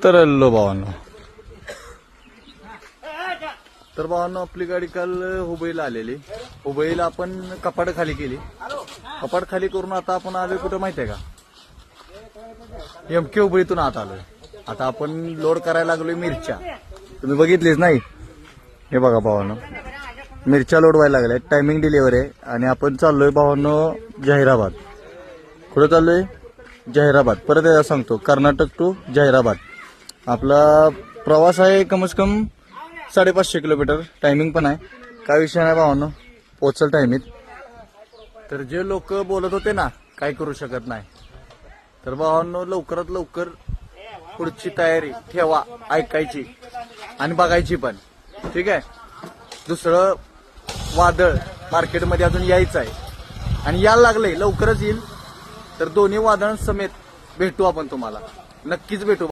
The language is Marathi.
तर हॅलो भावांनो, तर भावांनो आपली गाडी काल हुबळीला आलेली. हुबळीला आपण कपाट खाली केली. कपाट खाली करून आता आपण आलोय कुठं माहितीये का? एमके हुबळीतून आत आलोय. आता आपण लोड करायला लागलोय मिरच्या. तुम्ही बघितलीच नाही. हे बघा भावांनो, मिरच्या लोड व्हायला लागल्या. टायमिंग डिलिव्हरी आहे आणि आपण चाललोय भावांनो जाहिराबाद. कुठं चाललोय? जाहिराबाद. परत एकदा सांगतो, कर्नाटक टू जाहिराबाद. आपला प्रवास आहे कमीत कम 550 किलोमीटर. टायमिंग पण आहे, काय विषय नाही भावांनो, पोचल टायमिंग. तर जे लोक बोलत होते ना काय करू शकत नाही, तर भावांनो लवकरात लवकर पुढची तयारी ठेवा, ऐकायची आणि बघायची पण. ठीक आहे. दुसरं वादळ मार्केटमध्ये अजून यायचं आहे आणि यायला लागलंय, लवकरच येईल. तर दोन्ही वादळ समेत भेटू आपण, तुम्हाला नक्कीच भेटू.